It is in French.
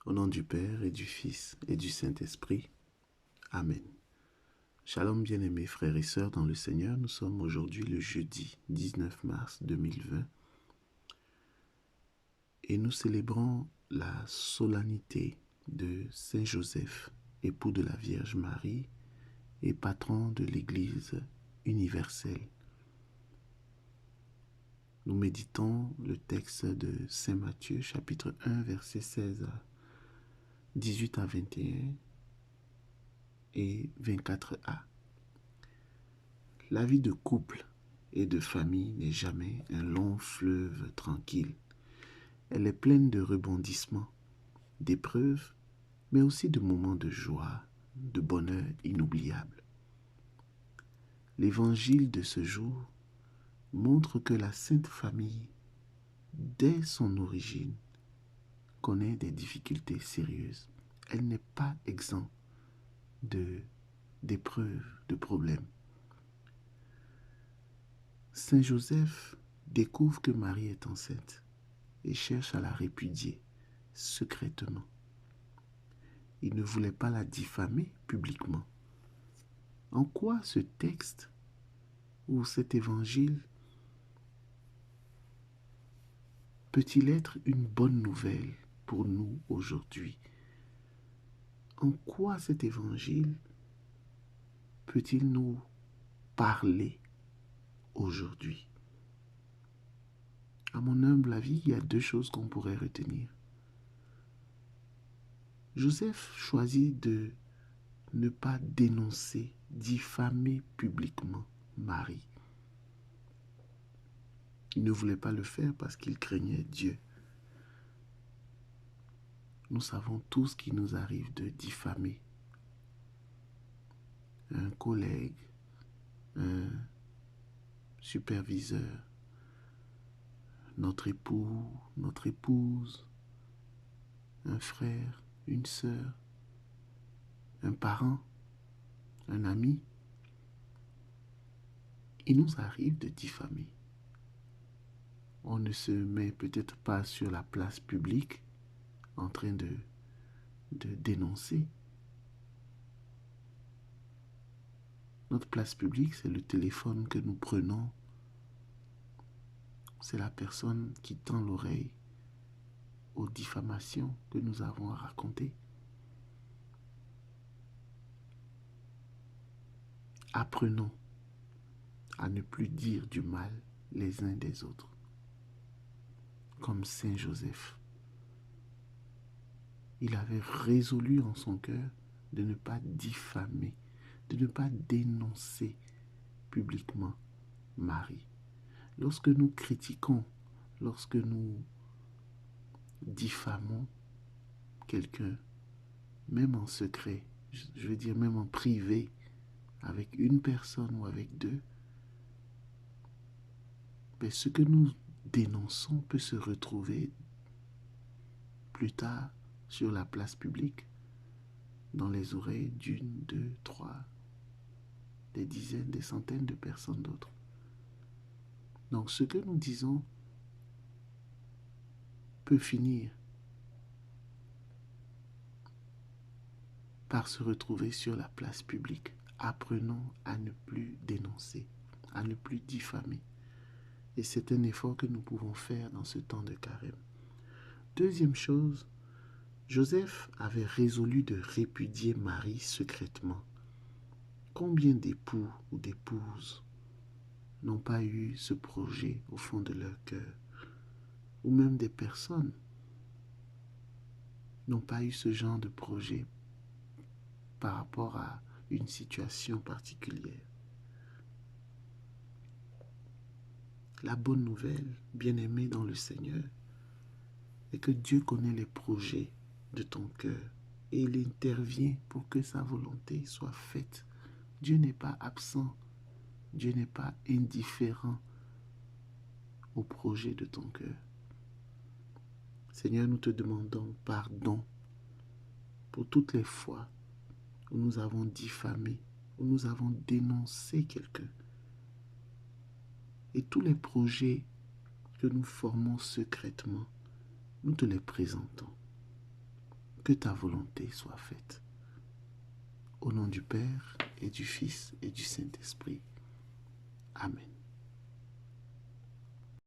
Au nom du Père et du Fils et du Saint-Esprit. Amen. Shalom bien-aimés frères et sœurs dans le Seigneur, nous sommes aujourd'hui le jeudi 19 mars 2020 et nous célébrons la solennité de Saint Joseph, époux de la Vierge Marie et patron de l'Église universelle. Nous méditons le texte de Saint Matthieu, chapitre 1, versets 16 à 18 à 21 et 24a. La vie de couple et de famille n'est jamais un long fleuve tranquille. Elle est pleine de rebondissements, d'épreuves, mais aussi de moments de joie, de bonheur inoubliables. L'évangile de ce jour montre que la Sainte Famille, dès son origine, connaît des difficultés sérieuses. Elle n'est pas exempte d'épreuves, de problèmes. Saint Joseph découvre que Marie est enceinte et cherche à la répudier secrètement. Il ne voulait pas la diffamer publiquement. En quoi ce texte ou cet évangile peut-il être une bonne nouvelle pour nous aujourd'hui? En quoi cet évangile peut-il nous parler aujourd'hui? À mon humble avis, il y a deux choses qu'on pourrait retenir. Joseph choisit de ne pas dénoncer, diffamer publiquement Marie. Il ne voulait pas le faire parce qu'il craignait Dieu. Nous savons tous qu'il nous arrive de diffamer un collègue, un superviseur, notre époux, notre épouse, un frère, une sœur, un parent, un ami. Il nous arrive de diffamer. On ne se met peut-être pas sur la place publique en train de dénoncer. Notre place publique, c'est le téléphone que nous prenons. C'est la personne qui tend l'oreille aux diffamations que nous avons à raconter. Apprenons à ne plus dire du mal les uns des autres, comme Saint Joseph. Il avait résolu en son cœur de ne pas diffamer, de ne pas dénoncer publiquement Marie. Lorsque nous critiquons, lorsque nous diffamons quelqu'un, même en secret, je veux dire même en privé, avec une personne ou avec deux, mais ce que nous dénonçons peut se retrouver plus tard sur la place publique, dans les oreilles d'une, deux, trois, des dizaines, des centaines de personnes d'autres. Donc ce que nous disons peut finir par se retrouver sur la place publique. Apprenons à ne plus dénoncer, à ne plus diffamer. Et c'est un effort que nous pouvons faire dans ce temps de carême. Deuxième chose, Joseph avait résolu de répudier Marie secrètement. Combien d'époux ou d'épouses n'ont pas eu ce projet au fond de leur cœur, ou même des personnes n'ont pas eu ce genre de projet par rapport à une situation particulière. La bonne nouvelle, bien-aimé dans le Seigneur, est que Dieu connaît les projets de ton cœur et il intervient pour que sa volonté soit faite. Dieu n'est pas absent, Dieu n'est pas indifférent au projet de ton cœur. Seigneur, nous te demandons pardon pour toutes les fois où nous avons diffamé, où nous avons dénoncé quelqu'un. Et tous les projets que nous formons secrètement, nous te les présentons. que ta volonté soit faite. Au nom du Père et du Fils et du Saint-Esprit.